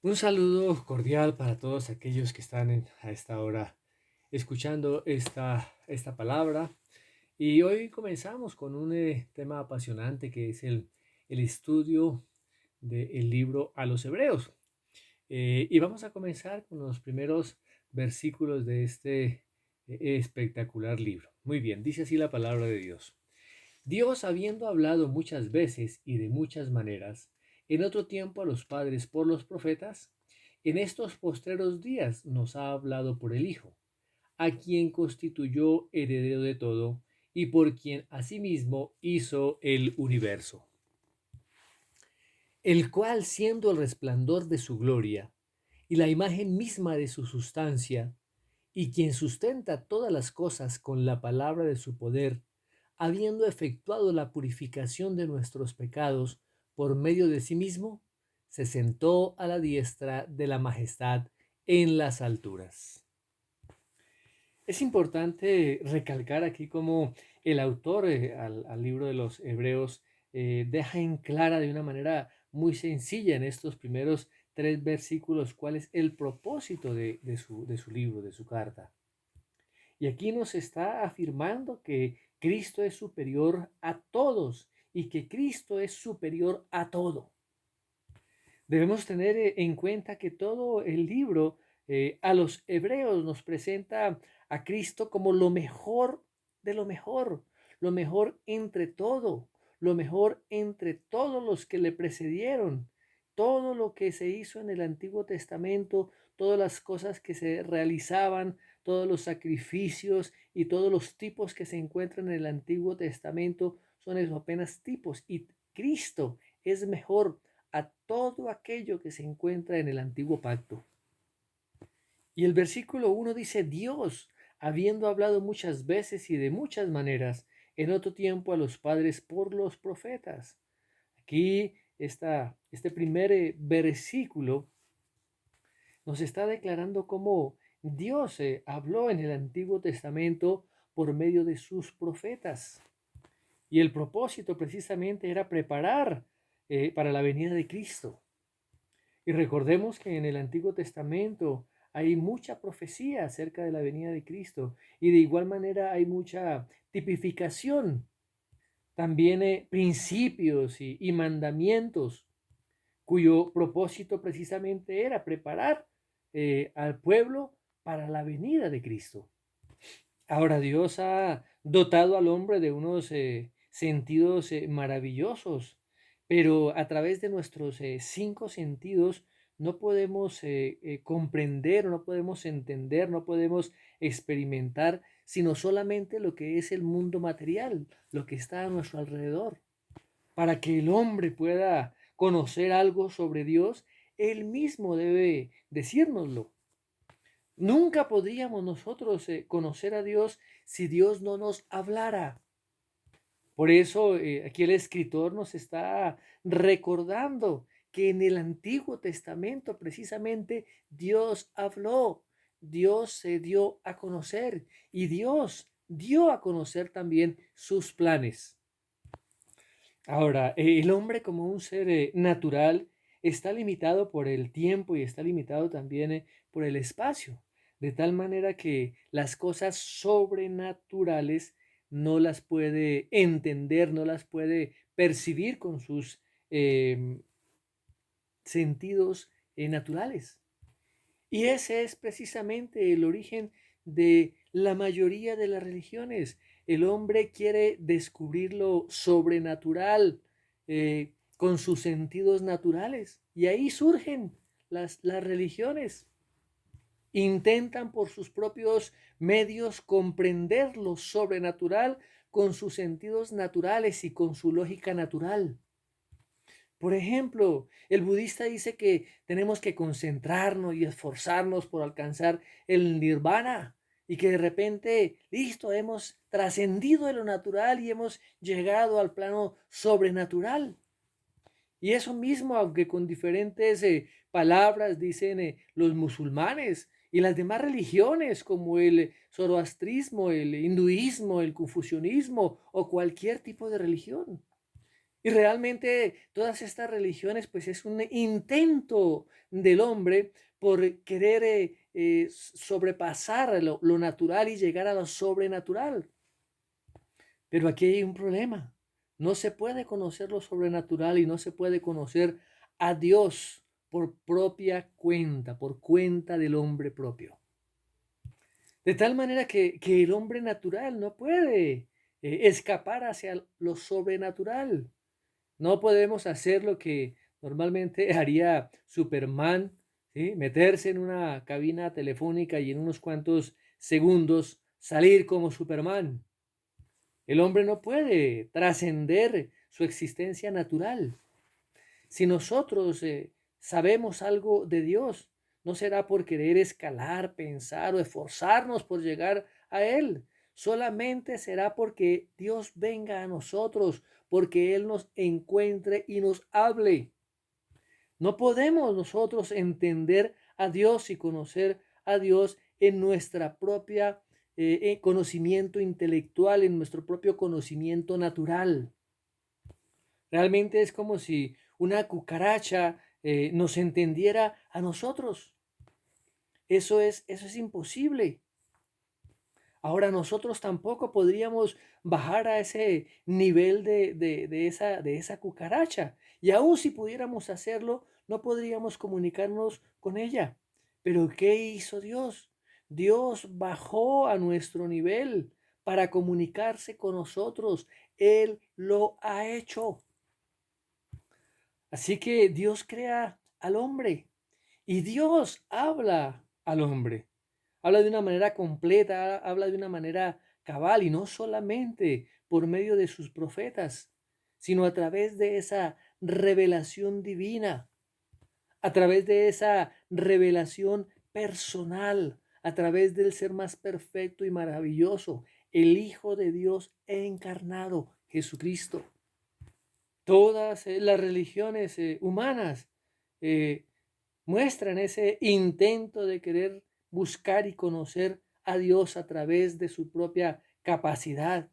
Un saludo cordial para todos aquellos que están a esta hora escuchando esta palabra. Y hoy comenzamos con un tema apasionante que es el estudio del libro a los Hebreos. Y vamos a comenzar con los primeros versículos de este espectacular libro. Muy bien, dice así la palabra de Dios. Dios, habiendo hablado muchas veces y de muchas maneras, en otro tiempo a los padres por los profetas, en estos postreros días nos ha hablado por el Hijo, a quien constituyó heredero de todo y por quien asimismo hizo el universo, el cual, siendo el resplandor de su gloria y la imagen misma de su sustancia, y quien sustenta todas las cosas con la palabra de su poder, habiendo efectuado la purificación de nuestros pecados por medio de sí mismo, se sentó a la diestra de la majestad en las alturas. Es importante recalcar aquí cómo el autor al libro de los Hebreos deja en clara de una manera muy sencilla en estos primeros tres versículos cuál es el propósito de su libro, de su carta. Y aquí nos está afirmando que Cristo es superior a todos y que Cristo es superior a todo. Debemos tener en cuenta que todo el libro a los hebreos nos presenta a Cristo como lo mejor de lo mejor entre todo, lo mejor entre todos los que le precedieron. Todo lo que se hizo en el Antiguo Testamento, todas las cosas que se realizaban, todos los sacrificios y todos los tipos que se encuentran en el Antiguo Testamento son eso, apenas tipos. Y Cristo es mejor a todo aquello que se encuentra en el antiguo pacto. Y el versículo 1 dice, Dios, habiendo hablado muchas veces y de muchas maneras, en otro tiempo a los padres por los profetas. Aquí este primer versículo nos está declarando cómo Dios habló en el Antiguo Testamento por medio de sus profetas. Y el propósito precisamente era preparar para la venida de Cristo. Y recordemos que en el Antiguo Testamento hay mucha profecía acerca de la venida de Cristo y de igual manera hay mucha tipificación, también principios y mandamientos cuyo propósito precisamente era preparar al pueblo para la venida de Cristo. Ahora Dios ha dotado al hombre de unos sentidos maravillosos, pero a través de nuestros cinco sentidos no podemos comprender, no podemos entender, no podemos experimentar, sino solamente lo que es el mundo material, lo que está a nuestro alrededor. Para que el hombre pueda conocer algo sobre Dios, él mismo debe decírnoslo. Nunca podríamos nosotros conocer a Dios si Dios no nos hablara. Por eso aquí el escritor nos está recordando que en el Antiguo Testamento precisamente Dios habló, Dios se dio a conocer y Dios dio a conocer también sus planes. Ahora, el hombre como un ser natural está limitado por el tiempo y está limitado también por el espacio, de tal manera que las cosas sobrenaturales no las puede entender, no las puede percibir con sus eh, sentidos naturales. Y ese es precisamente el origen de la mayoría de las religiones. El hombre quiere descubrir lo sobrenatural con sus sentidos naturales. Y ahí surgen las religiones. Intentan por sus propios medios comprender lo sobrenatural con sus sentidos naturales y con su lógica natural. Por ejemplo, el budista dice que tenemos que concentrarnos y esforzarnos por alcanzar el nirvana y que de repente, listo, hemos trascendido de lo natural y hemos llegado al plano sobrenatural. Y eso mismo, aunque con diferentes palabras, dicen los musulmanes y las demás religiones como el zoroastrismo, el hinduismo, el confucianismo o cualquier tipo de religión. Y realmente todas estas religiones pues es un intento del hombre por querer sobrepasar lo natural y llegar a lo sobrenatural. Pero aquí hay un problema. No se puede conocer lo sobrenatural y no se puede conocer a Dios por propia cuenta, por cuenta del hombre propio. De tal manera que el hombre natural no puede escapar hacia lo sobrenatural. No podemos hacer lo que normalmente haría Superman, ¿sí? Meterse en una cabina telefónica y en unos cuantos segundos salir como Superman. El hombre no puede trascender su existencia natural. Si nosotros sabemos algo de Dios, no será por querer escalar, pensar o esforzarnos por llegar a Él. Solamente será porque Dios venga a nosotros, porque Él nos encuentre y nos hable. No podemos nosotros entender a Dios y conocer a Dios en nuestra propia conocimiento intelectual, en nuestro propio conocimiento natural. Realmente es como si una cucaracha nos entendiera a nosotros. Eso es imposible. Ahora nosotros tampoco podríamos bajar a ese nivel de esa cucaracha. Y aun si pudiéramos hacerlo, no podríamos comunicarnos con ella. Pero ¿qué hizo Dios? Dios bajó a nuestro nivel para comunicarse con nosotros. Él lo ha hecho. Así que Dios crea al hombre y Dios habla al hombre. Habla de una manera completa, habla de una manera cabal y no solamente por medio de sus profetas, sino a través de esa revelación divina, a través de esa revelación personal, a través del ser más perfecto y maravilloso, el Hijo de Dios encarnado, Jesucristo. Todas las religiones humanas eh, muestran ese intento de querer buscar y conocer a Dios a través de su propia capacidad.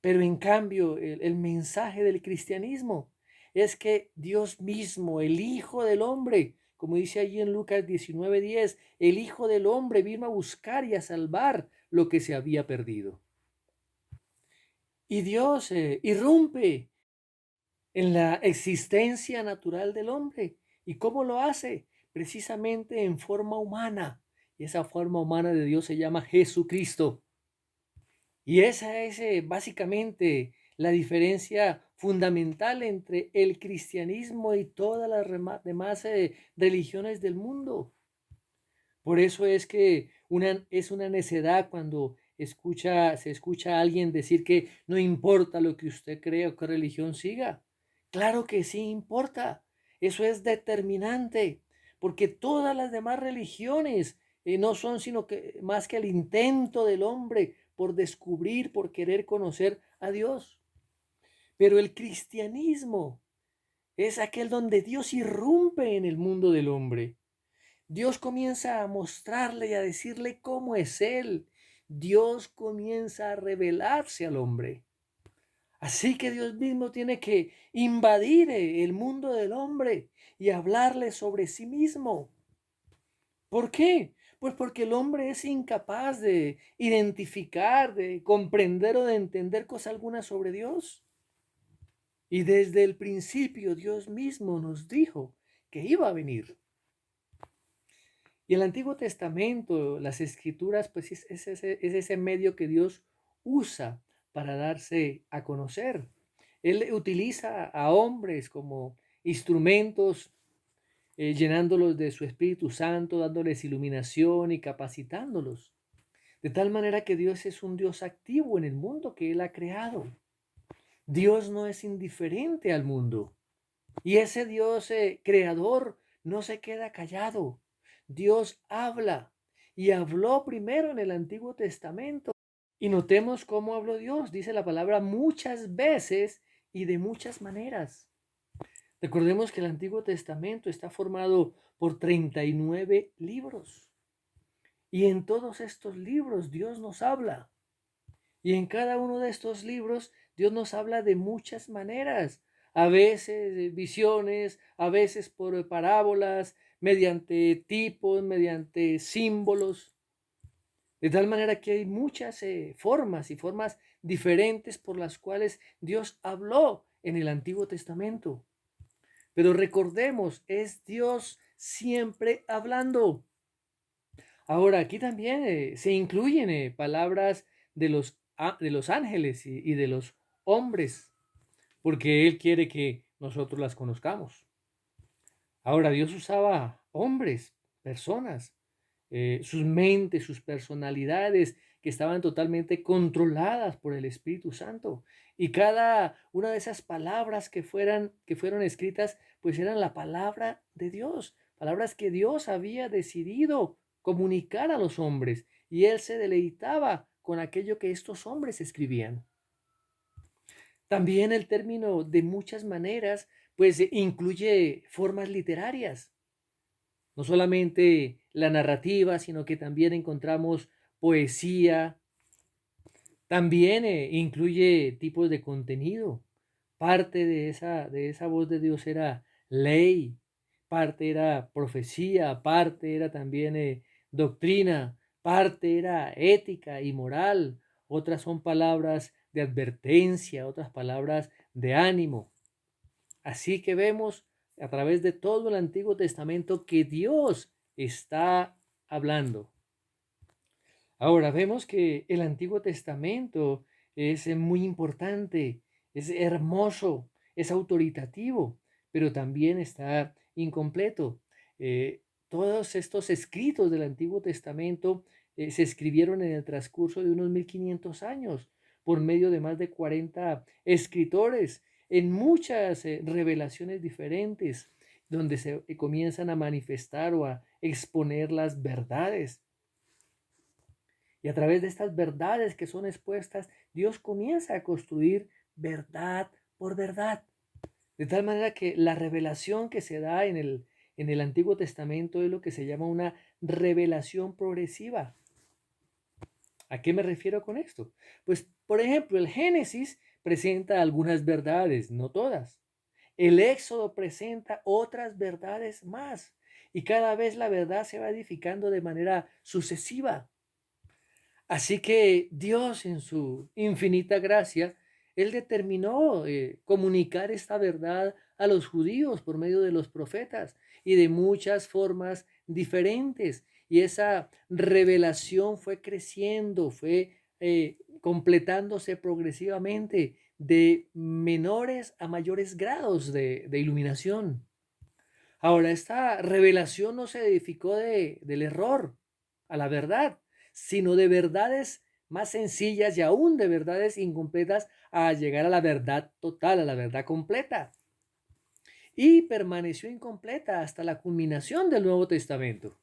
Pero en cambio, el mensaje del cristianismo es que Dios mismo, el Hijo del Hombre, como dice allí en Lucas 19:10, el Hijo del Hombre vino a buscar y a salvar lo que se había perdido. Y Dios irrumpe en la existencia natural del hombre. ¿Y cómo lo hace? Precisamente en forma humana. Y esa forma humana de Dios se llama Jesucristo. Y esa es básicamente la diferencia fundamental entre el cristianismo y todas las demás religiones del mundo. Por eso es que es una necedad cuando se escucha a alguien decir que no importa lo que usted cree o qué religión siga. Claro que sí importa. Eso es determinante, porque todas las demás religiones no son sino que más que el intento del hombre por descubrir, por querer conocer a Dios. Pero el cristianismo es aquel donde Dios irrumpe en el mundo del hombre. Dios comienza a mostrarle y a decirle cómo es Él. Dios comienza a revelarse al hombre. Así que Dios mismo tiene que invadir el mundo del hombre y hablarle sobre sí mismo. ¿Por qué? Pues porque el hombre es incapaz de identificar, de comprender o de entender cosa alguna sobre Dios. Y desde el principio Dios mismo nos dijo que iba a venir. Y el Antiguo Testamento, las Escrituras, pues es ese medio que Dios usa para darse a conocer. Él utiliza a hombres como instrumentos, llenándolos de su Espíritu Santo, dándoles iluminación y capacitándolos. De tal manera que Dios es un Dios activo en el mundo que Él ha creado. Dios no es indiferente al mundo. Y ese Dios creador no se queda callado. Dios habla y habló primero en el Antiguo Testamento. Y notemos cómo habló Dios. Dice la palabra muchas veces y de muchas maneras. Recordemos que el Antiguo Testamento está formado por 39 libros. Y en todos estos libros Dios nos habla. Y en cada uno de estos libros Dios nos habla de muchas maneras. a veces visiones, a veces por parábolas, mediante tipos, mediante símbolos. De tal manera que hay muchas formas y formas diferentes por las cuales Dios habló en el Antiguo Testamento. Pero recordemos, es Dios siempre hablando. Ahora, aquí también se incluyen palabras de los ángeles y de los hombres, porque Él quiere que nosotros las conozcamos. Ahora, Dios usaba hombres, personas, sus mentes, sus personalidades, que estaban totalmente controladas por el Espíritu Santo. Y cada una de esas palabras que fueron escritas, pues eran la palabra de Dios, palabras que Dios había decidido comunicar a los hombres. Y Él se deleitaba con aquello que estos hombres escribían. También el término de muchas maneras, pues incluye formas literarias. No solamente la narrativa, sino que también encontramos poesía, también incluye tipos de contenido. Parte de esa voz de Dios era ley, parte era profecía, parte era también doctrina, parte era ética y moral, otras son palabras de advertencia, otras palabras de ánimo. Así que vemos a través de todo el Antiguo Testamento que Dios está hablando. Ahora vemos que el Antiguo Testamento es muy importante, es hermoso, es autoritativo, pero también está incompleto. Todos estos escritos del Antiguo Testamento se escribieron en el transcurso de unos 1500 años por medio de más de 40 escritores en muchas revelaciones diferentes, donde se comienzan a manifestar o a exponer las verdades. Y a través de estas verdades que son expuestas, Dios comienza a construir verdad por verdad. De tal manera que la revelación que se da en el Antiguo Testamento es lo que se llama una revelación progresiva. ¿A qué me refiero con esto? Pues, por ejemplo, el Génesis presenta algunas verdades, no todas. El Éxodo presenta otras verdades más. Y cada vez la verdad se va edificando de manera sucesiva. Así que Dios en su infinita gracia, Él determinó comunicar esta verdad a los judíos por medio de los profetas y de muchas formas diferentes. Y esa revelación fue creciendo, fue completándose progresivamente de menores a mayores grados de iluminación. Ahora, esta revelación no se edificó del error a la verdad, sino de verdades más sencillas y aún de verdades incompletas a llegar a la verdad total, a la verdad completa. Y permaneció incompleta hasta la culminación del Nuevo Testamento.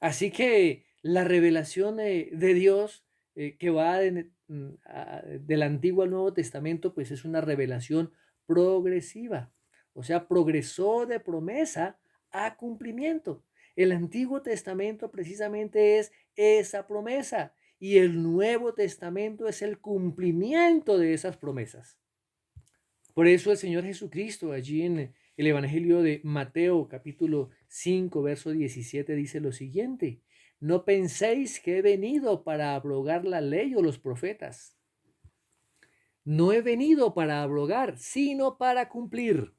Así que la revelación de Dios que va del Antiguo al Nuevo Testamento, pues es una revelación progresiva. O sea, progresó de promesa a cumplimiento. El Antiguo Testamento precisamente es esa promesa y el Nuevo Testamento es el cumplimiento de esas promesas. Por eso el Señor Jesucristo allí en el Evangelio de Mateo capítulo 5 verso 17 dice lo siguiente: no penséis que he venido para abrogar la ley o los profetas. No he venido para abrogar, sino para cumplir.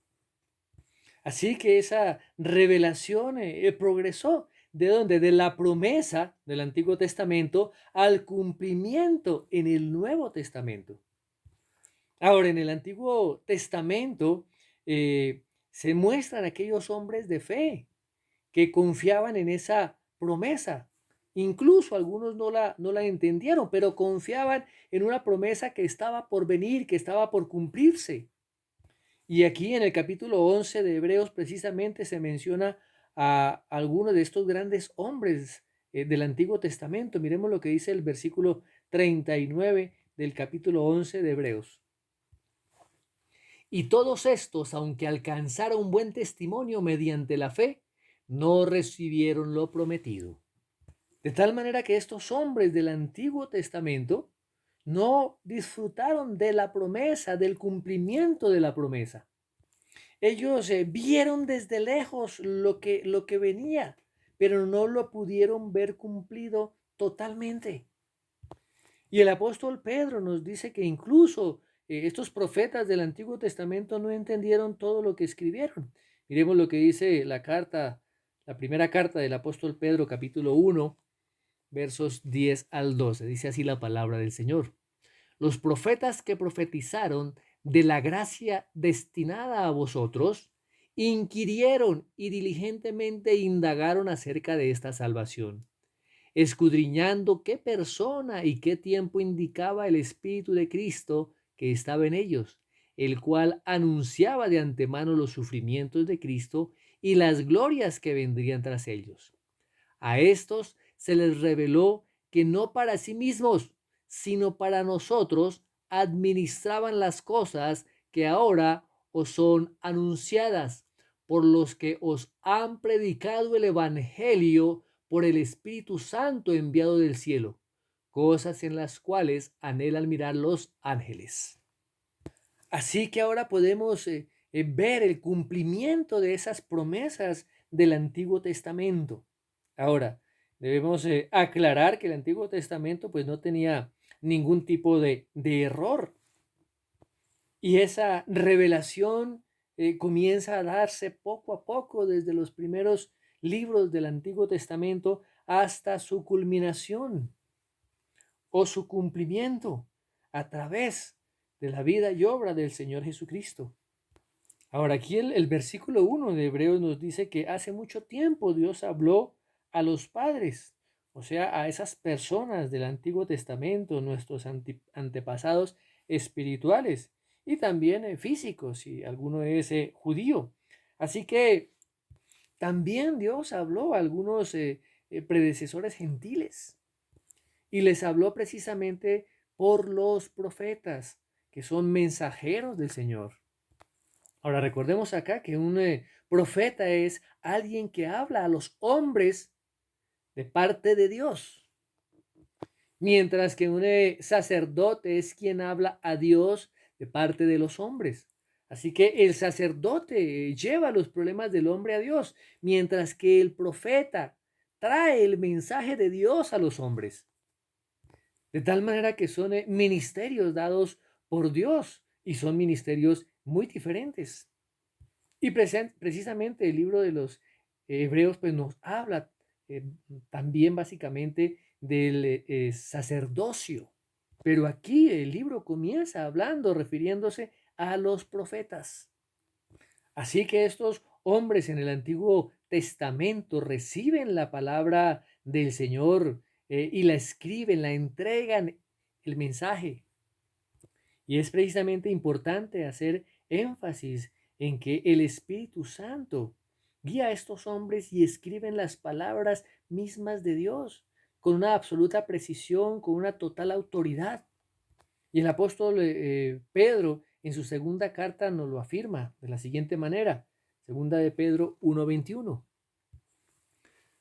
Así que esa revelación progresó. ¿De dónde? De la promesa del Antiguo Testamento al cumplimiento en el Nuevo Testamento. Ahora, en el Antiguo Testamento se muestran aquellos hombres de fe que confiaban en esa promesa. Incluso algunos no la entendieron, pero confiaban en una promesa que estaba por venir, que estaba por cumplirse. Y aquí en el capítulo 11 de Hebreos precisamente se menciona a algunos de estos grandes hombres del Antiguo Testamento. Miremos lo que dice el versículo 39 del capítulo 11 de Hebreos. Y todos estos, aunque alcanzaron buen testimonio mediante la fe, no recibieron lo prometido. De tal manera que estos hombres del Antiguo Testamento no disfrutaron de la promesa, del cumplimiento de la promesa. Ellos vieron desde lejos lo que venía, pero no lo pudieron ver cumplido totalmente. Y el apóstol Pedro nos dice que incluso estos profetas del Antiguo Testamento no entendieron todo lo que escribieron. Miremos lo que dice la carta, la primera carta del apóstol Pedro, capítulo 1, versos 10 al 12. Dice así la palabra del Señor. Los profetas que profetizaron de la gracia destinada a vosotros, inquirieron y diligentemente indagaron acerca de esta salvación, escudriñando qué persona y qué tiempo indicaba el Espíritu de Cristo que estaba en ellos, el cual anunciaba de antemano los sufrimientos de Cristo y las glorias que vendrían tras ellos. A estos se les reveló que no para sí mismos, sino para nosotros administraban las cosas que ahora os son anunciadas, por los que os han predicado el Evangelio por el Espíritu Santo enviado del cielo, cosas en las cuales anhelan mirar los ángeles. Así que ahora podemos ver el cumplimiento de esas promesas del Antiguo Testamento. Ahora, debemos aclarar que el Antiguo Testamento pues no tenía ningún tipo de error. Y esa revelación comienza a darse poco a poco desde los primeros libros del Antiguo Testamento hasta su culminación o su cumplimiento a través de la vida y obra del Señor Jesucristo. Ahora, aquí el versículo 1 de Hebreos nos dice que hace mucho tiempo Dios habló a los padres, o sea, a esas personas del Antiguo Testamento, nuestros antepasados espirituales y también físicos, si alguno es judío. Así que también Dios habló a algunos predecesores gentiles y les habló precisamente por los profetas, que son mensajeros del Señor. Ahora recordemos acá que un profeta es alguien que habla a los hombres de parte de Dios, mientras que un sacerdote es quien habla a Dios de parte de los hombres. Así que el sacerdote lleva los problemas del hombre a Dios, mientras que el profeta trae el mensaje de Dios a los hombres. De tal manera que son ministerios dados por Dios y son ministerios muy diferentes. Y precisamente el libro de los Hebreos pues nos habla eh, también básicamente del sacerdocio. Pero aquí el libro comienza hablando, refiriéndose a los profetas. Así que estos hombres en el Antiguo Testamento reciben la palabra del Señor y la escriben, la entregan el mensaje. Y es precisamente importante hacer énfasis en que el Espíritu Santo guía a estos hombres y escriben las palabras mismas de Dios con una absoluta precisión, con una total autoridad. Y el apóstol Pedro en su segunda carta nos lo afirma de la siguiente manera, segunda de Pedro 1:21.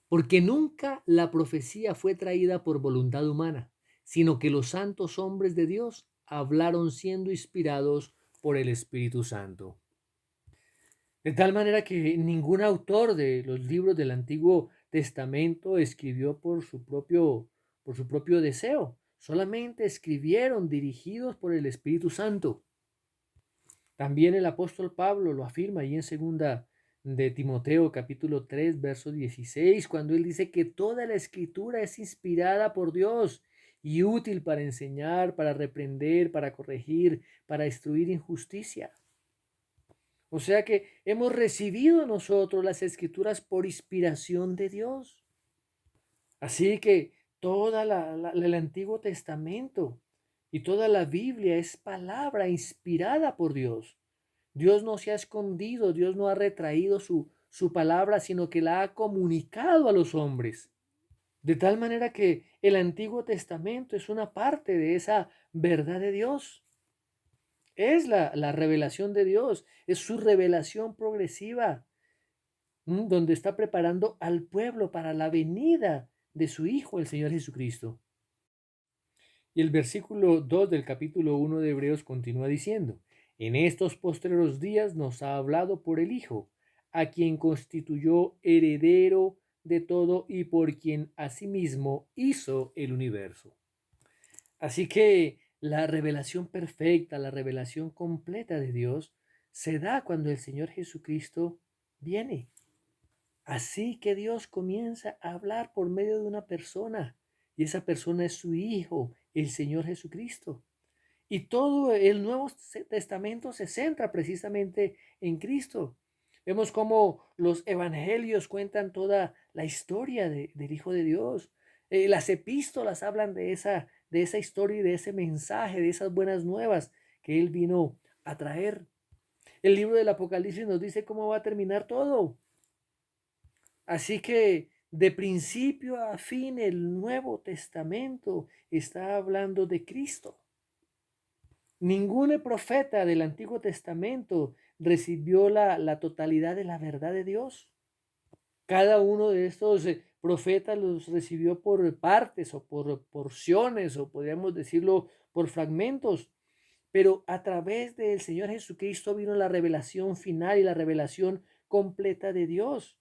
Porque nunca la profecía fue traída por voluntad humana, sino que los santos hombres de Dios hablaron siendo inspirados por el Espíritu Santo. De tal manera que ningún autor de los libros del Antiguo Testamento escribió por su propio deseo, solamente escribieron dirigidos por el Espíritu Santo. También el apóstol Pablo lo afirma ahí en segunda de Timoteo capítulo 3 verso 16, cuando él dice que toda la escritura es inspirada por Dios y útil para enseñar, para reprender, para corregir, para instruir en justicia. O sea que hemos recibido nosotros las escrituras por inspiración de Dios. Así que el Antiguo Testamento y toda la Biblia es palabra inspirada por Dios. Dios no se ha escondido, Dios no ha retraído su palabra, sino que la ha comunicado a los hombres. De tal manera que el Antiguo Testamento es una parte de esa verdad de Dios. Es la revelación de Dios, es su revelación progresiva, donde está preparando al pueblo para la venida de su Hijo, el Señor Jesucristo. Y el versículo 2 del capítulo 1 de Hebreos continúa diciendo, en estos postreros días nos ha hablado por el Hijo, a quien constituyó heredero de todo y por quien asimismo hizo el universo. Así que la revelación perfecta, la revelación completa de Dios se da cuando el Señor Jesucristo viene. Así que Dios comienza a hablar por medio de una persona y esa persona es su Hijo, el Señor Jesucristo. Y todo el Nuevo Testamento se centra precisamente en Cristo. Vemos cómo los evangelios cuentan toda la historia del Hijo de Dios. Las epístolas hablan de esa historia y de ese mensaje, de esas buenas nuevas que Él vino a traer. El libro del Apocalipsis nos dice cómo va a terminar todo. Así que de principio a fin el Nuevo Testamento está hablando de Cristo. Ningún profeta del Antiguo Testamento recibió la totalidad de la verdad de Dios. Cada uno de estos profetas los recibió por partes o por porciones o podríamos decirlo por fragmentos. Pero a través del Señor Jesucristo vino la revelación final y la revelación completa de Dios.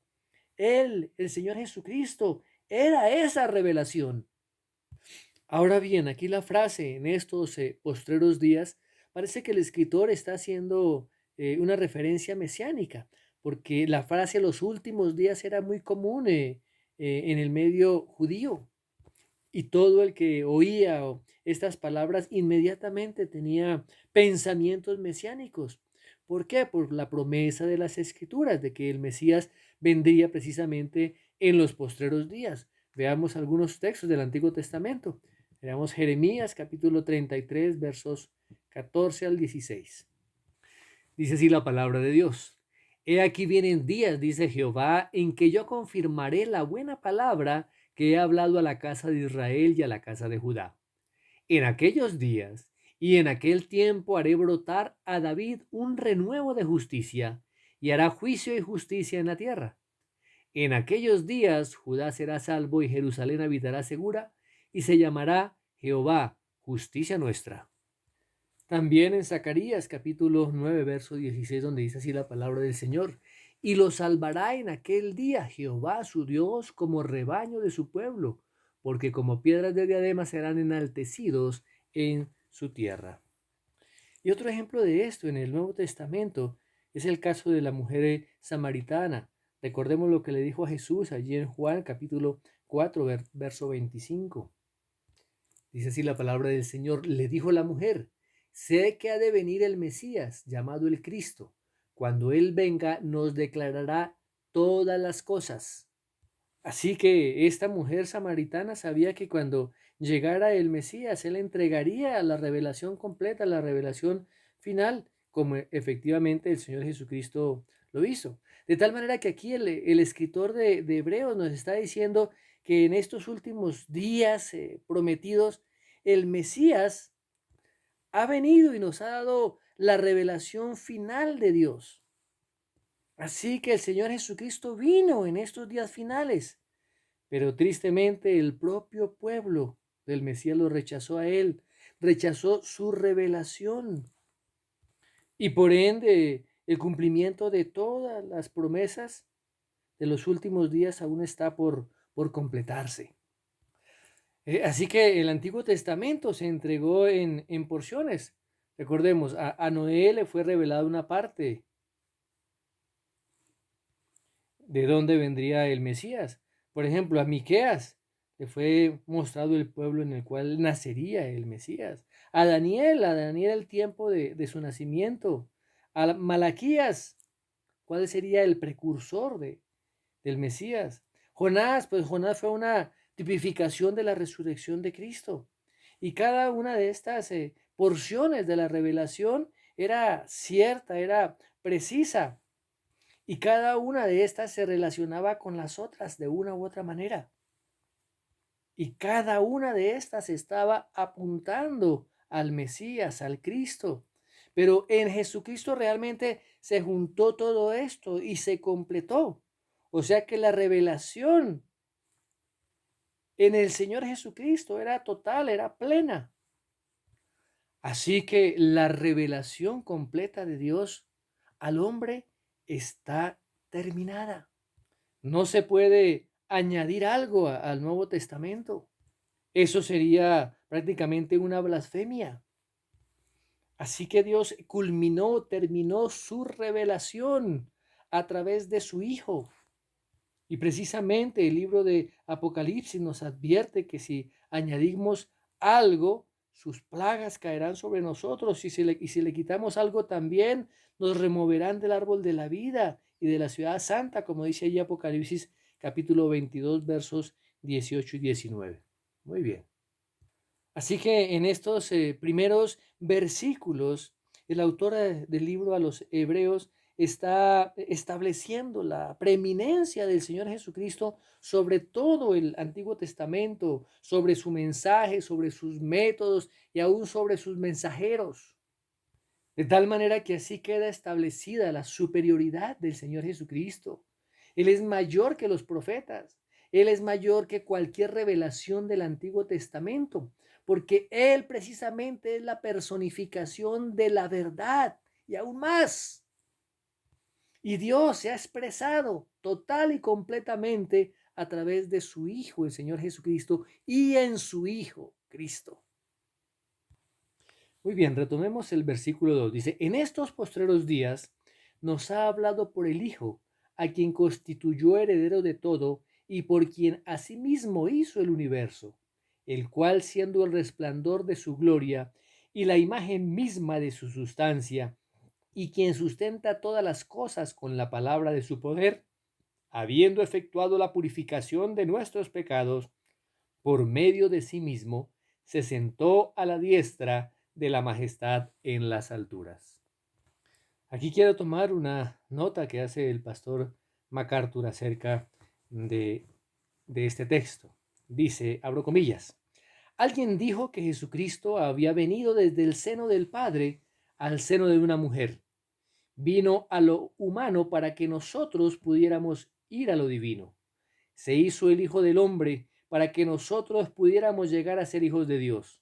Él, el Señor Jesucristo, era esa revelación. Ahora bien, aquí la frase en estos postreros días, parece que el escritor está haciendo una referencia mesiánica, porque la frase los últimos días era muy común en el medio judío. Y todo el que oía estas palabras inmediatamente tenía pensamientos mesiánicos. ¿Por qué? Por la promesa de las Escrituras de que el Mesías vendría precisamente en los postreros días. Veamos algunos textos del Antiguo Testamento. Veamos Jeremías capítulo 33 versos 14 al 16. Dice así la palabra de Dios. He aquí vienen días, dice Jehová, en que yo confirmaré la buena palabra que he hablado a la casa de Israel y a la casa de Judá. En aquellos días y en aquel tiempo haré brotar a David un renuevo de justicia, y hará juicio y justicia en la tierra. En aquellos días Judá será salvo y Jerusalén habitará segura, y se llamará Jehová, justicia nuestra. También en Zacarías capítulo 9 verso 16 donde dice así la palabra del Señor. Y lo salvará en aquel día Jehová su Dios como rebaño de su pueblo, porque como piedras de diadema serán enaltecidos en su tierra. Y otro ejemplo de esto en el Nuevo Testamento es el caso de la mujer samaritana. Recordemos lo que le dijo a Jesús allí en Juan capítulo 4 verso 25. Dice así la palabra del Señor. Le dijo la mujer: sé que ha de venir el Mesías, llamado el Cristo. Cuando Él venga, nos declarará todas las cosas. Así que esta mujer samaritana sabía que cuando llegara el Mesías, Él entregaría la revelación completa, la revelación final, como efectivamente el Señor Jesucristo lo hizo. De tal manera que aquí el escritor de Hebreos nos está diciendo que en estos últimos días prometidos, el Mesías ha venido y nos ha dado la revelación final de Dios. Así que el Señor Jesucristo vino en estos días finales, pero tristemente el propio pueblo del Mesías lo rechazó a él, rechazó su revelación y por ende el cumplimiento de todas las promesas de los últimos días aún está por completarse. Así que el Antiguo Testamento se entregó en porciones. Recordemos, a Noé le fue revelada una parte de dónde vendría el Mesías. Por ejemplo, a Miqueas le fue mostrado el pueblo en el cual nacería el Mesías. A Daniel el tiempo de su nacimiento. A Malaquías, cuál sería el precursor del Mesías. Jonás, pues Jonás fue una tipificación de la resurrección de Cristo. Y cada una de estas porciones de la revelación era cierta, era precisa. Y cada una de estas se relacionaba con las otras de una u otra manera. Y cada una de estas estaba apuntando al Mesías, al Cristo. Pero en Jesucristo realmente se juntó todo esto y se completó. O sea que la revelación en el Señor Jesucristo era total, era plena. Así que la revelación completa de Dios al hombre está terminada. No se puede añadir algo al Nuevo Testamento. Eso sería prácticamente una blasfemia. Así que Dios culminó, terminó su revelación a través de su Hijo. Y precisamente el libro de Apocalipsis nos advierte que si añadimos algo, sus plagas caerán sobre nosotros. Y si le quitamos algo también, nos removerán del árbol de la vida y de la ciudad santa, como dice allí Apocalipsis capítulo 22, versos 18 y 19. Muy bien. Así que en estos primeros versículos, el autor del libro a los Hebreos está estableciendo la preeminencia del Señor Jesucristo sobre todo el Antiguo Testamento, sobre su mensaje, sobre sus métodos y aún sobre sus mensajeros. De tal manera que así queda establecida la superioridad del Señor Jesucristo. Él es mayor que los profetas. Él es mayor que cualquier revelación del Antiguo Testamento, porque Él precisamente es la personificación de la verdad y aún más. Y Dios se ha expresado total y completamente a través de su Hijo, el Señor Jesucristo, y en su Hijo, Cristo. Muy bien, retomemos el versículo 2. Dice, en estos postreros días nos ha hablado por el Hijo, a quien constituyó heredero de todo y por quien asimismo hizo el universo, el cual siendo el resplandor de su gloria y la imagen misma de su sustancia, y quien sustenta todas las cosas con la palabra de su poder, habiendo efectuado la purificación de nuestros pecados, por medio de sí mismo, se sentó a la diestra de la majestad en las alturas. Aquí quiero tomar una nota que hace el pastor MacArthur acerca de, de este texto. Dice, abro comillas, alguien dijo que Jesucristo había venido desde el seno del Padre al seno de una mujer. Vino a lo humano para que nosotros pudiéramos ir a lo divino. Se hizo el Hijo del Hombre para que nosotros pudiéramos llegar a ser hijos de Dios.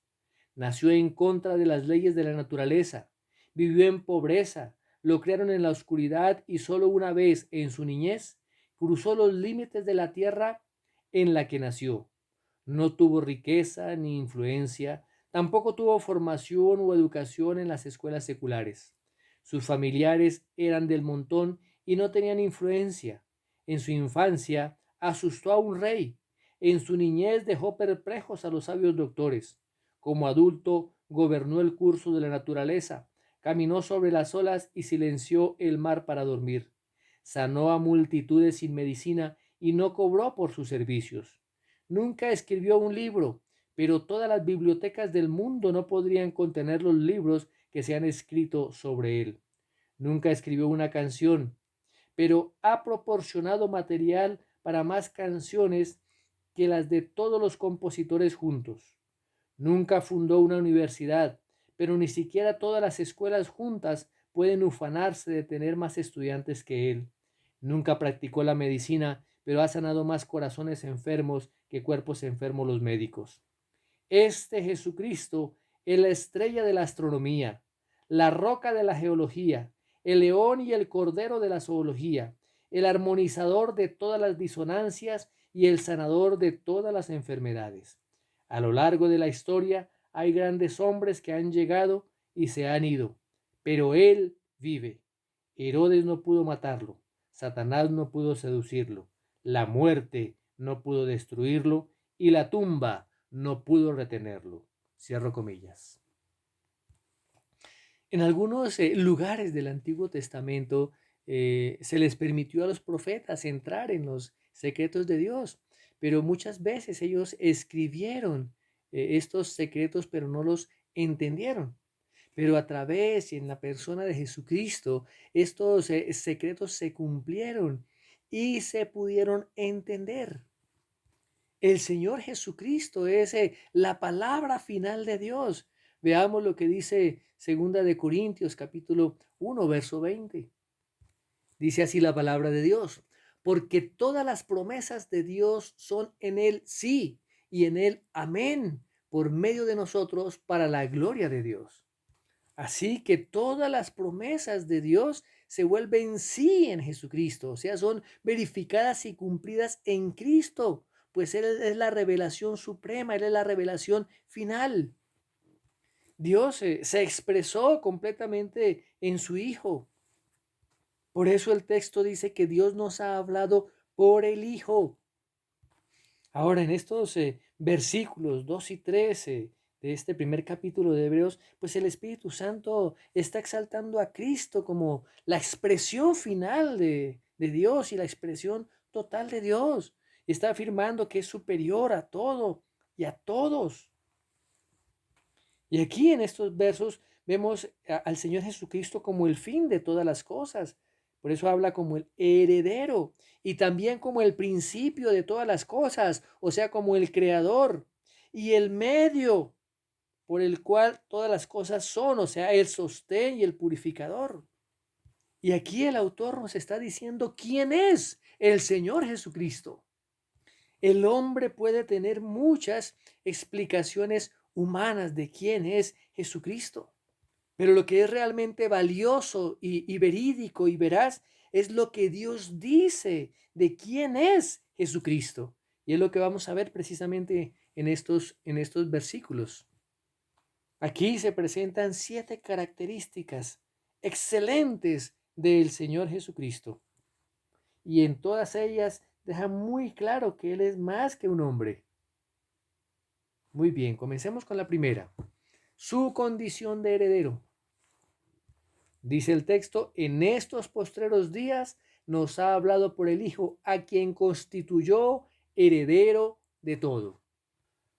Nació en contra de las leyes de la naturaleza, vivió en pobreza, lo crearon en la oscuridad y solo una vez en su niñez cruzó los límites de la tierra en la que nació. No tuvo riqueza ni influencia, tampoco tuvo formación o educación en las escuelas seculares. Sus familiares eran del montón y no tenían influencia. En su infancia asustó a un rey. En su niñez dejó perplejos a los sabios doctores. Como adulto gobernó el curso de la naturaleza, caminó sobre las olas y silenció el mar para dormir. Sanó a multitudes sin medicina y no cobró por sus servicios. Nunca escribió un libro, pero todas las bibliotecas del mundo no podrían contener los libros que se han escrito sobre él. Nunca escribió una canción, pero ha proporcionado material para más canciones que las de todos los compositores juntos. Nunca fundó una universidad, pero ni siquiera todas las escuelas juntas pueden ufanarse de tener más estudiantes que él. Nunca practicó la medicina, pero ha sanado más corazones enfermos que cuerpos enfermos los médicos. Este Jesucristo es la estrella de la astronomía, la roca de la geología, el león y el cordero de la zoología, el armonizador de todas las disonancias y el sanador de todas las enfermedades. A lo largo de la historia hay grandes hombres que han llegado y se han ido, pero Él vive. Herodes no pudo matarlo, Satanás no pudo seducirlo, la muerte no pudo destruirlo y la tumba no pudo retenerlo. Cierro comillas. En algunos lugares del Antiguo Testamento se les permitió a los profetas entrar en los secretos de Dios, pero muchas veces ellos escribieron estos secretos, pero no los entendieron. Pero a través y en la persona de Jesucristo, estos secretos se cumplieron y se pudieron entender. El Señor Jesucristo es la palabra final de Dios. Veamos lo que dice Segunda de Corintios capítulo 1 verso 20. Dice así la palabra de Dios, porque todas las promesas de Dios son en él sí y en él amén, por medio de nosotros para la gloria de Dios. Así que todas las promesas de Dios se vuelven sí en Jesucristo, o sea, son verificadas y cumplidas en Cristo, pues Él es la revelación suprema, Él es la revelación final. Dios se expresó completamente en su Hijo. Por eso el texto dice que Dios nos ha hablado por el Hijo. Ahora, en estos versículos 2 y 13 de este primer capítulo de Hebreos, pues el Espíritu Santo está exaltando a Cristo como la expresión final de Dios y la expresión total de Dios. Está afirmando que es superior a todo y a todos. Y aquí en estos versos vemos al Señor Jesucristo como el fin de todas las cosas. Por eso habla como el heredero y también como el principio de todas las cosas, o sea, como el creador y el medio por el cual todas las cosas son, o sea, el sostén y el purificador. Y aquí el autor nos está diciendo quién es el Señor Jesucristo. El hombre puede tener muchas explicaciones humanas de quién es Jesucristo, pero lo que es realmente valioso y verídico y veraz es lo que Dios dice de quién es Jesucristo. Y es lo que vamos a ver precisamente en estos versículos. Aquí se presentan 7 características excelentes del Señor Jesucristo. Y en todas ellas deja muy claro que Él es más que un hombre. Muy bien, comencemos con la primera. Su condición de heredero. Dice el texto, en estos postreros días nos ha hablado por el Hijo, a quien constituyó heredero de todo.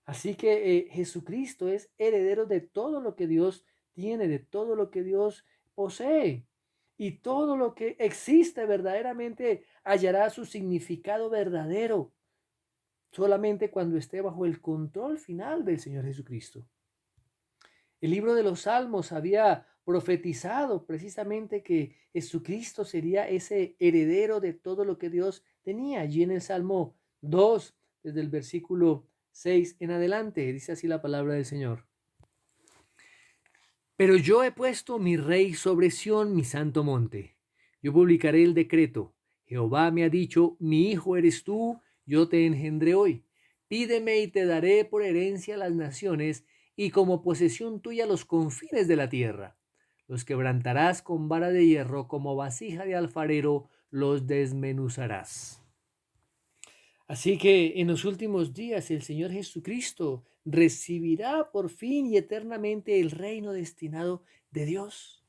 Así que Jesucristo es heredero de todo lo que Dios tiene, de todo lo que Dios posee. Y todo lo que existe verdaderamente hallará su significado verdadero solamente cuando esté bajo el control final del Señor Jesucristo. El libro de los Salmos había profetizado precisamente que Jesucristo sería ese heredero de todo lo que Dios tenía. Allí en el Salmo 2, desde el versículo 6 en adelante, dice así la palabra del Señor. Pero yo he puesto mi rey sobre Sión, mi santo monte. Yo publicaré el decreto. Jehová me ha dicho, mi hijo eres tú, yo te engendré hoy. Pídeme y te daré por herencia las naciones y como posesión tuya los confines de la tierra. Los quebrantarás con vara de hierro, como vasija de alfarero, los desmenuzarás. Así que en los últimos días el Señor Jesucristo recibirá por fin y eternamente el reino destinado de Dios.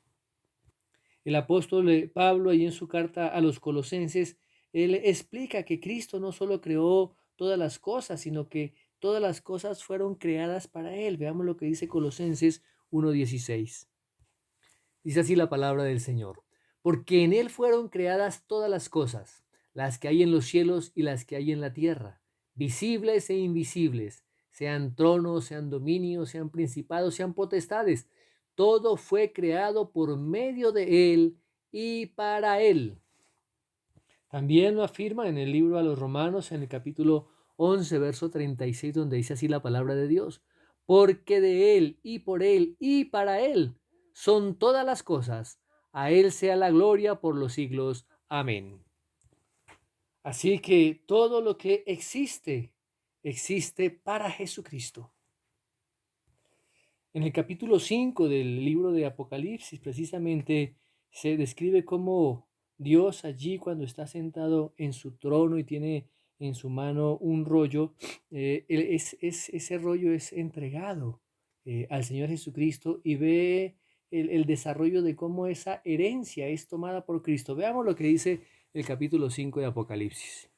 El apóstol Pablo, ahí en su carta a los Colosenses, él explica que Cristo no solo creó todas las cosas, sino que todas las cosas fueron creadas para Él. Veamos lo que dice Colosenses 1:16. Dice así la palabra del Señor. Porque en Él fueron creadas todas las cosas, las que hay en los cielos y las que hay en la tierra, visibles e invisibles, sean tronos, sean dominios, sean principados, sean potestades. Todo fue creado por medio de Él y para Él. También lo afirma en el libro a los Romanos, en el capítulo 11, verso 36, donde dice así la palabra de Dios. Porque de Él y por Él y para Él son todas las cosas. A Él sea la gloria por los siglos. Amén. Así que todo lo que existe, existe para Jesucristo. En el capítulo 5 del libro de Apocalipsis, precisamente, se describe cómo Dios allí, cuando está sentado en su trono y tiene en su mano un rollo, ese rollo es entregado al Señor Jesucristo y ve el desarrollo de cómo esa herencia es tomada por Cristo. Veamos lo que dice el capítulo 5 de Apocalipsis.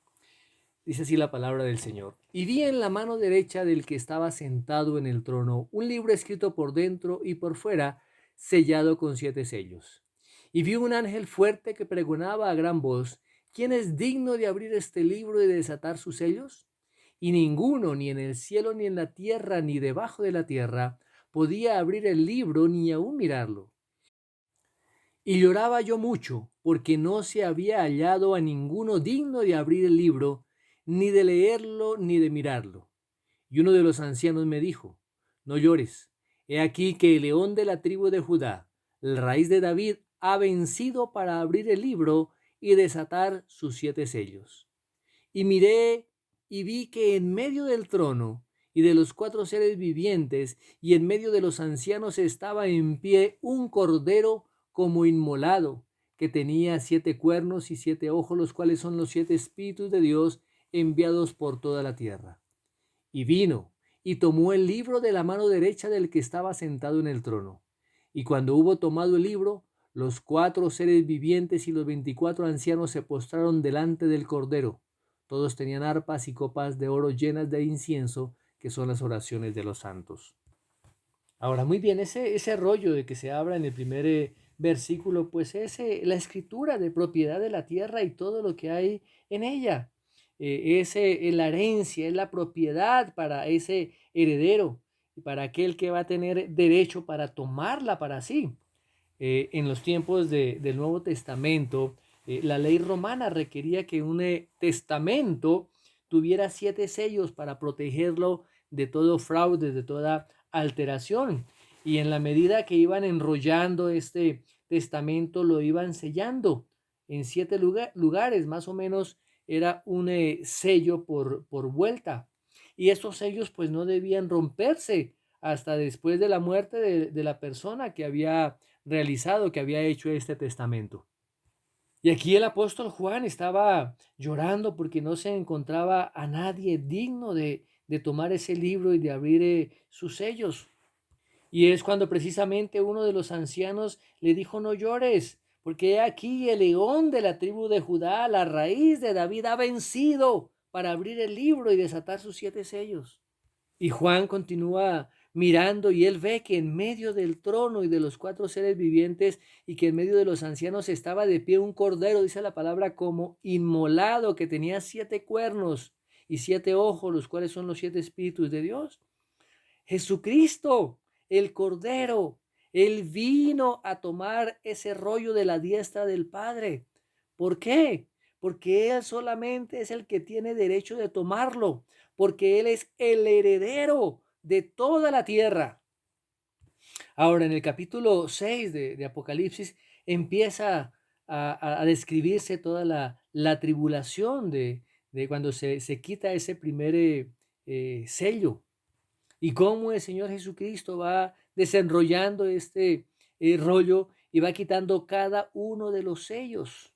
Dice así la palabra del Señor. Y vi en la mano derecha del que estaba sentado en el trono un libro escrito por dentro y por fuera, sellado con 7 sellos. Y vi un ángel fuerte que pregonaba a gran voz, ¿quién es digno de abrir este libro y de desatar sus sellos? Y ninguno, ni en el cielo, ni en la tierra, ni debajo de la tierra, podía abrir el libro ni aún mirarlo. Y lloraba yo mucho, porque no se había hallado a ninguno digno de abrir el libro, ni de leerlo, ni de mirarlo. Y uno de los ancianos me dijo, no llores, He aquí que el león de la tribu de Judá, la raíz de David, ha vencido para abrir el libro y desatar sus 7 sellos. Y miré y vi que en medio del trono y de los 4 seres vivientes y en medio de los ancianos estaba en pie un cordero como inmolado, que tenía 7 cuernos y 7 ojos, los cuales son los 7 espíritus de Dios enviados por toda la tierra. Y vino y tomó el libro de la mano derecha del que estaba sentado en el trono. Y cuando hubo tomado el libro, los 4 seres vivientes y los 24 ancianos se postraron delante del cordero. Todos tenían arpas y copas de oro llenas de incienso, que son las oraciones de los santos. Ahora, muy bien, ese rollo de que se habla en el primer versículo, pues es la escritura de propiedad de la tierra y todo lo que hay en ella. Es la herencia, es la propiedad para ese heredero y para aquel que va a tener derecho para tomarla para sí. En los tiempos del Nuevo Testamento, la ley romana requería que un testamento tuviera 7 sellos para protegerlo de todo fraude, de toda alteración. Y en la medida que iban enrollando este testamento, lo iban sellando en 7 lugares, más o menos era un sello por vuelta. Y estos sellos pues no debían romperse hasta después de la muerte de la persona que había realizado, que había hecho este testamento. Y aquí el apóstol Juan estaba llorando porque no se encontraba a nadie digno de tomar ese libro y de abrir sus sellos. Y es cuando precisamente uno de los ancianos le dijo: no llores, porque he aquí el león de la tribu de Judá, la raíz de David, ha vencido para abrir el libro y desatar sus 7 sellos. Y Juan continúa mirando y él ve que en medio del trono y de los 4 seres vivientes y que en medio de los ancianos estaba de pie un cordero, dice la palabra, como inmolado, que tenía 7 cuernos y 7 ojos, los cuales son los 7 espíritus de Dios. Jesucristo, el cordero, él vino a tomar ese rollo de la diestra del Padre. ¿Por qué? Porque él solamente es el que tiene derecho de tomarlo, porque él es el heredero de toda la tierra. Ahora, en el capítulo 6 de Apocalipsis empieza a describirse toda la tribulación de cuando se quita ese primer sello, y cómo el Señor Jesucristo va desenrollando este rollo y va quitando cada uno de los sellos,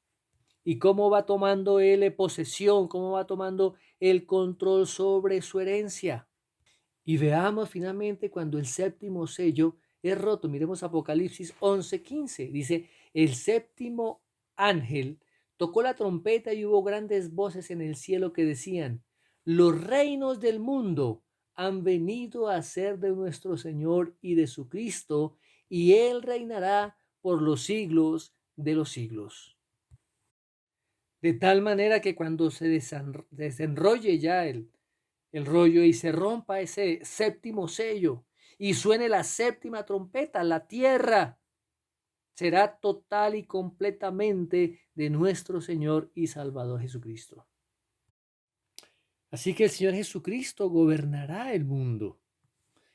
y cómo va tomando él posesión, cómo va tomando el control sobre su herencia. Y veamos finalmente cuando el séptimo sello es roto. Miremos Apocalipsis 11:15. Dice: el séptimo ángel tocó la trompeta y hubo grandes voces en el cielo que decían: los reinos del mundo han venido a ser de nuestro Señor y de su Cristo, y él reinará por los siglos de los siglos. De tal manera que cuando se desenrolle ya el rollo y se rompa ese séptimo sello y suene la séptima trompeta, la tierra será total y completamente de nuestro Señor y Salvador Jesucristo. Así que el Señor Jesucristo gobernará el mundo.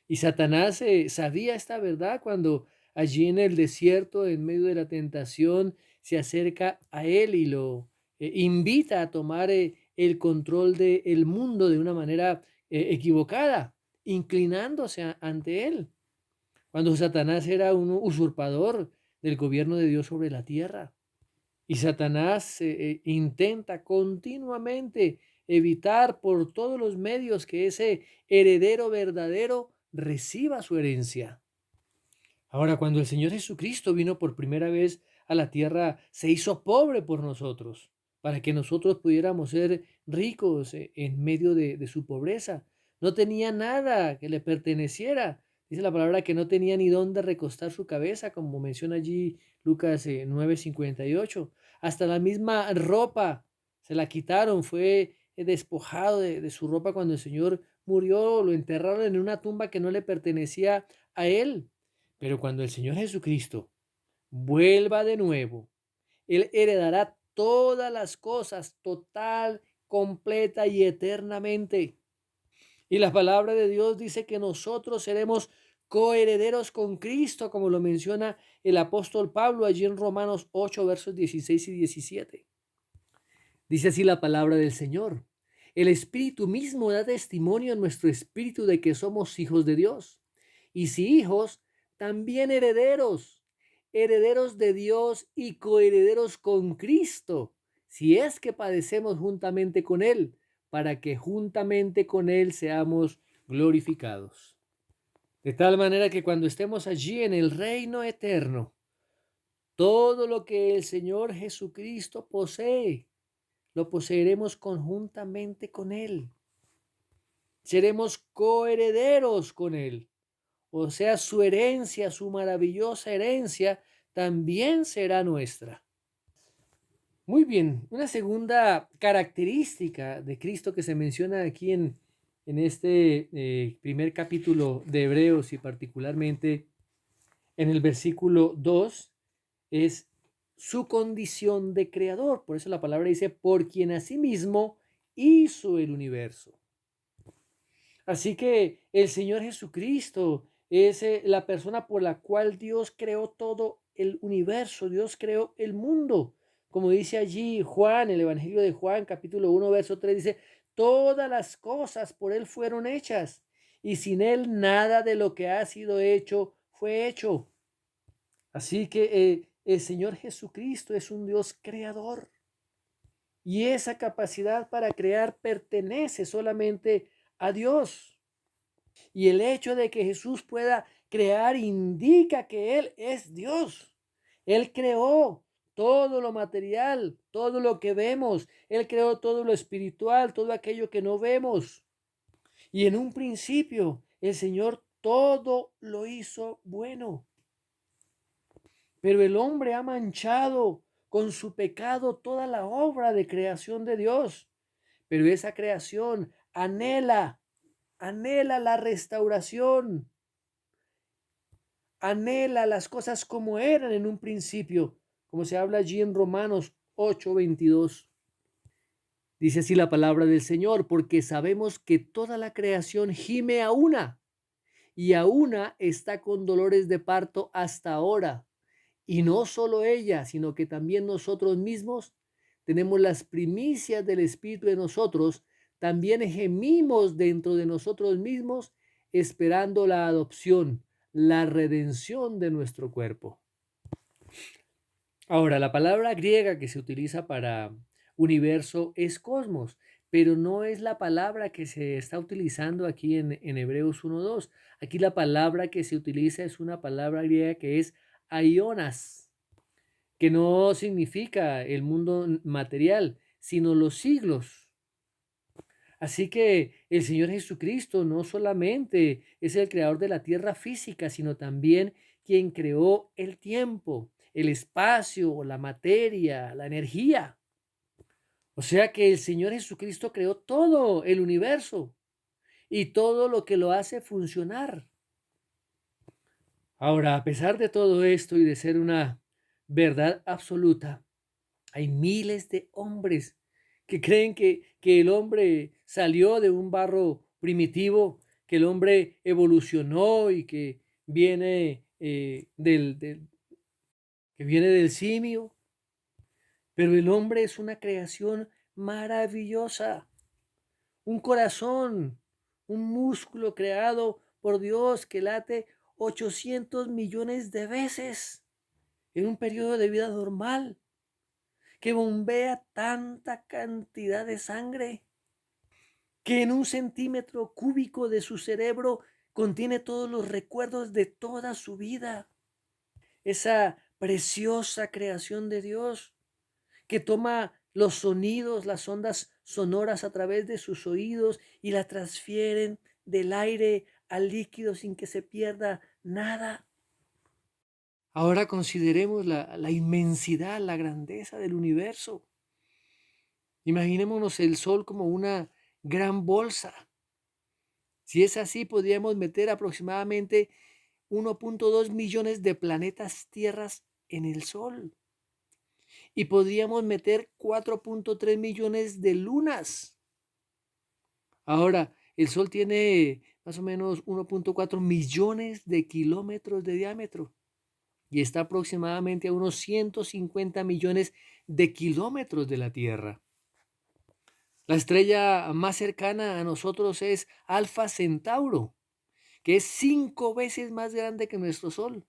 Y Satanás sabía esta verdad cuando allí en el desierto, en medio de la tentación, se acerca a él y lo invita a tomar el control del mundo de una manera equivocada, inclinándose ante él, cuando Satanás era un usurpador del gobierno de Dios sobre la tierra. Y Satanás intenta continuamente evitar por todos los medios que ese heredero verdadero reciba su herencia. Ahora, cuando el Señor Jesucristo vino por primera vez a la tierra, se hizo pobre por nosotros, para que nosotros pudiéramos ser ricos en medio de su pobreza. No tenía nada que le perteneciera. Dice la palabra que no tenía ni dónde recostar su cabeza, como menciona allí Lucas 9:58. Hasta la misma ropa se la quitaron, fue despojado de su ropa cuando el Señor murió, lo enterraron en una tumba que no le pertenecía a él. Pero cuando el Señor Jesucristo vuelva de nuevo, él heredará todas las cosas total, completa y eternamente. Y la palabra de Dios dice que nosotros seremos coherederos con Cristo, como lo menciona el apóstol Pablo allí en Romanos 8, versos 16 y 17. Dice así la palabra del Señor: el Espíritu mismo da testimonio en nuestro espíritu de que somos hijos de Dios. Y si hijos, también herederos, herederos de Dios y coherederos con Cristo, si es que padecemos juntamente con Él, para que juntamente con Él seamos glorificados. De tal manera que cuando estemos allí en el reino eterno, todo lo que el Señor Jesucristo posee, lo poseeremos conjuntamente con Él. Seremos coherederos con Él. O sea, su herencia, su maravillosa herencia, también será nuestra. Muy bien, una segunda característica de Cristo que se menciona aquí en este primer capítulo de Hebreos y particularmente en el versículo 2 es su condición de creador. Por eso la palabra dice, por quien asimismo hizo el universo. Así que el Señor Jesucristo es la persona por la cual Dios creó todo el universo, Dios creó el mundo. Como dice allí Juan, el Evangelio de Juan, capítulo 1, verso 3, dice, todas las cosas por Él fueron hechas, y sin Él nada de lo que ha sido hecho fue hecho. Así que el Señor Jesucristo es un Dios creador. Y esa capacidad para crear pertenece solamente a Dios. Y el hecho de que Jesús pueda crear indica que Él es Dios. Él creó todo lo material, todo lo que vemos. Él creó todo lo espiritual, todo aquello que no vemos. Y en un principio el Señor todo lo hizo bueno. Pero el hombre ha manchado con su pecado toda la obra de creación de Dios. Pero esa creación anhela la restauración, anhela las cosas como eran en un principio, como se habla allí en Romanos 8:22. Dice así la palabra del Señor, porque sabemos que toda la creación gime a una, y a una está con dolores de parto hasta ahora. Y no solo ella, sino que también nosotros mismos tenemos las primicias del Espíritu de nosotros, también gemimos dentro de nosotros mismos, esperando la adopción, la redención de nuestro cuerpo. Ahora, la palabra griega que se utiliza para universo es cosmos, pero no es la palabra que se está utilizando aquí en Hebreos 1:2. Aquí la palabra que se utiliza es una palabra griega que es aionas, que no significa el mundo material, sino los siglos. Así que el Señor Jesucristo no solamente es el creador de la tierra física, sino también quien creó el tiempo, el espacio, la materia, la energía. O sea que el Señor Jesucristo creó todo el universo y todo lo que lo hace funcionar. Ahora, a pesar de todo esto y de ser una verdad absoluta, hay miles de hombres que creen que el hombre salió de un barro primitivo, que el hombre evolucionó y que viene, que viene del simio. Pero el hombre es una creación maravillosa, un corazón, un músculo creado por Dios que late 800 millones de veces en un periodo de vida normal, que bombea tanta cantidad de sangre, que en un centímetro cúbico de su cerebro contiene todos los recuerdos de toda su vida. Esa preciosa creación de Dios que toma los sonidos, las ondas sonoras a través de sus oídos y la transfieren del aire al líquido sin que se pierda nada. Ahora consideremos la inmensidad, la grandeza del universo. Imaginémonos el Sol como una gran bolsa. Si es así, podríamos meter aproximadamente 1.2 millones de planetas tierras en el Sol. Y podríamos meter 4.3 millones de lunas. Ahora, el Sol tiene más o menos 1.4 millones de kilómetros de diámetro y está aproximadamente a unos 150 millones de kilómetros de la Tierra. La estrella más cercana a nosotros es Alfa Centauro, que es 5 veces más grande que nuestro Sol.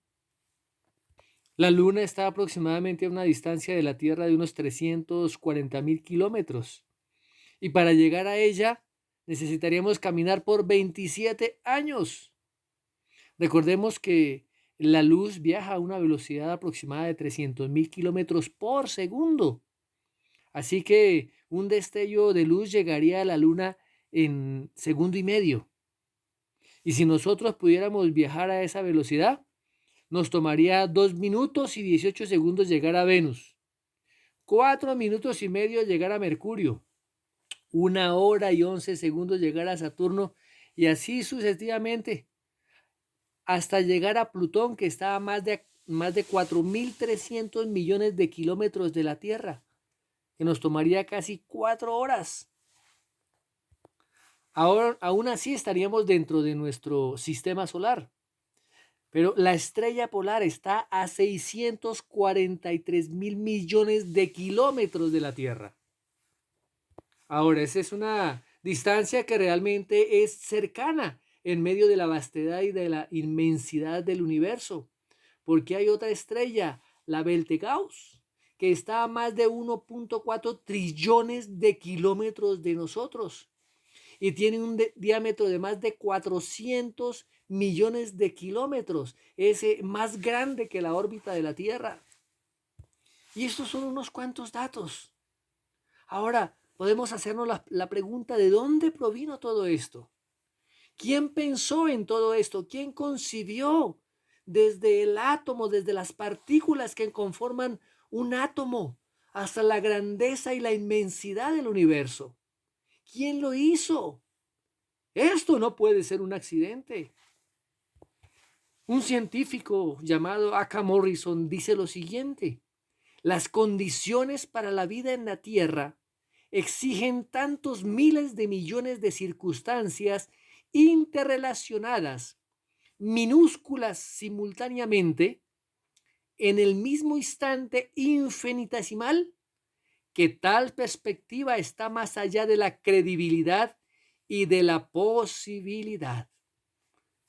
La Luna está aproximadamente a una distancia de la Tierra de unos 340.000 kilómetros. Y para llegar a ella necesitaríamos caminar por 27 años. Recordemos que la luz viaja a una velocidad aproximada de 300.000 kilómetros por segundo. Así que un destello de luz llegaría a la Luna en segundo y medio. Y si nosotros pudiéramos viajar a esa velocidad, nos tomaría 2 minutos y 18 segundos llegar a Venus, 4 minutos y medio llegar a Mercurio, 1 hora y 11 segundos llegar a Saturno y así sucesivamente hasta llegar a Plutón, que está a más de 4.300 millones de kilómetros de la Tierra, que nos tomaría casi 4 horas. Ahora, aún así estaríamos dentro de nuestro sistema solar, pero la estrella polar está a 643.000 millones de kilómetros de la Tierra. Ahora, esa es una distancia que realmente es cercana en medio de la vastedad y de la inmensidad del universo, porque hay otra estrella, la Betelgeuse, que está a más de 1.4 trillones de kilómetros de nosotros y tiene un diámetro de más de 400 millones de kilómetros, es más grande que la órbita de la Tierra. Y estos son unos cuantos datos. Ahora, podemos hacernos la pregunta, ¿de dónde provino todo esto? ¿Quién pensó en todo esto? ¿Quién concibió desde el átomo, desde las partículas que conforman un átomo, hasta la grandeza y la inmensidad del universo? ¿Quién lo hizo? Esto no puede ser un accidente. Un científico llamado Aka Morrison dice lo siguiente: las condiciones para la vida en la Tierra exigen tantos miles de millones de circunstancias interrelacionadas, minúsculas simultáneamente, en el mismo instante infinitesimal, que tal perspectiva está más allá de la credibilidad y de la posibilidad.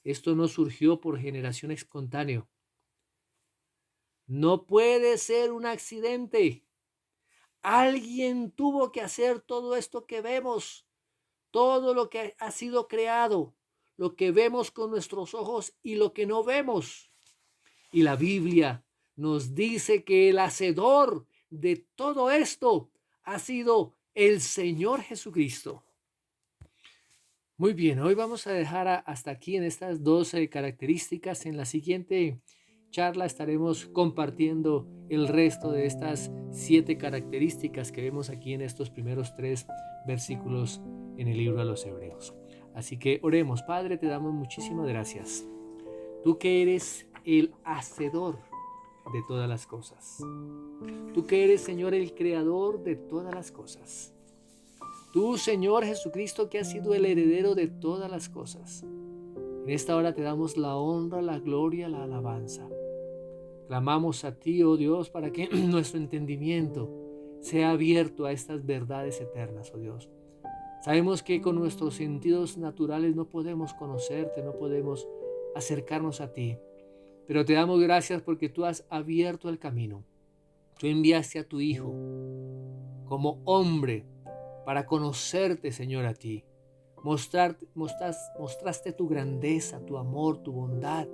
Esto no surgió por generación espontánea. No puede ser un accidente. Alguien tuvo que hacer todo esto que vemos, todo lo que ha sido creado, lo que vemos con nuestros ojos y lo que no vemos. Y la Biblia nos dice que el hacedor de todo esto ha sido el Señor Jesucristo. Muy bien, hoy vamos a dejar hasta aquí en estas 12 características. En la siguiente charla estaremos compartiendo el resto de estas 7 características que vemos aquí en estos primeros 3 versículos en el libro a los Hebreos. Así que oremos. Padre, te damos muchísimas gracias. Tú que eres el hacedor de todas las cosas. Tú que eres, Señor, el creador de todas las cosas. Tú, Señor Jesucristo, que has sido el heredero de todas las cosas. En esta hora te damos la honra, la gloria, la alabanza. Clamamos a ti, oh Dios, para que nuestro entendimiento sea abierto a estas verdades eternas, oh Dios. Sabemos que con nuestros sentidos naturales no podemos conocerte, no podemos acercarnos a ti, pero te damos gracias porque tú has abierto el camino. Tú enviaste a tu Hijo como hombre para conocerte, Señor, a ti. Mostraste tu grandeza, tu amor, tu bondad,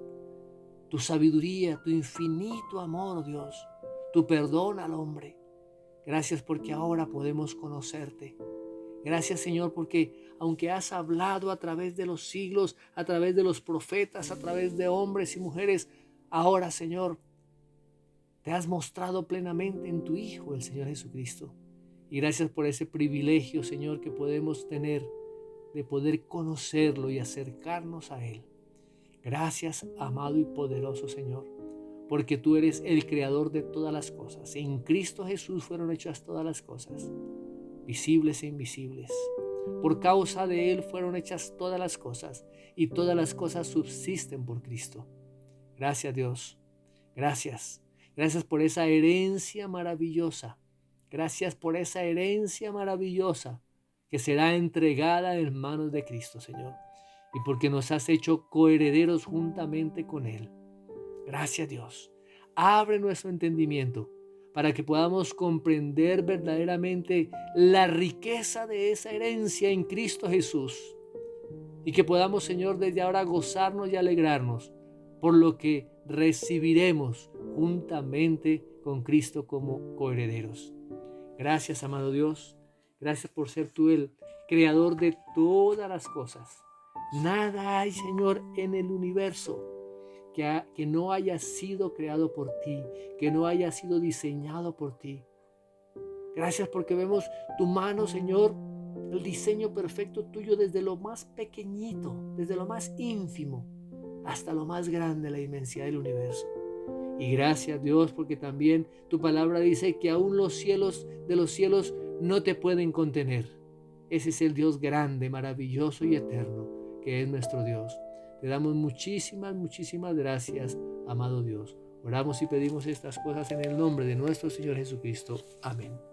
tu sabiduría, tu infinito amor, oh Dios, tu perdón al hombre. Gracias porque ahora podemos conocerte. Gracias, Señor, porque aunque has hablado a través de los siglos, a través de los profetas, a través de hombres y mujeres, ahora, Señor, te has mostrado plenamente en tu Hijo, el Señor Jesucristo. Y gracias por ese privilegio, Señor, que podemos tener de poder conocerlo y acercarnos a Él. Gracias, amado y poderoso Señor, porque tú eres el creador de todas las cosas. En Cristo Jesús fueron hechas todas las cosas, visibles e invisibles. Por causa de Él fueron hechas todas las cosas, y todas las cosas subsisten por Cristo. Gracias, Dios. Gracias. Gracias por esa herencia maravillosa. Gracias por esa herencia maravillosa que será entregada en manos de Cristo, Señor. Y porque nos has hecho coherederos juntamente con Él. Gracias, Dios. Abre nuestro entendimiento para que podamos comprender verdaderamente la riqueza de esa herencia en Cristo Jesús. Y que podamos, Señor, desde ahora gozarnos y alegrarnos por lo que recibiremos juntamente con Cristo como coherederos. Gracias, amado Dios. Gracias por ser tú el creador de todas las cosas. Nada hay, Señor, en el universo que no haya sido creado por ti, que no haya sido diseñado por ti. Gracias porque vemos tu mano, Señor, el diseño perfecto tuyo desde lo más pequeñito, desde lo más ínfimo, hasta lo más grande, la inmensidad del universo. Y gracias, Dios, porque también tu palabra dice que aún los cielos de los cielos no te pueden contener. Ese es el Dios grande, maravilloso y eterno, que es nuestro Dios. Te damos muchísimas, muchísimas gracias, amado Dios. Oramos y pedimos estas cosas en el nombre de nuestro Señor Jesucristo. Amén.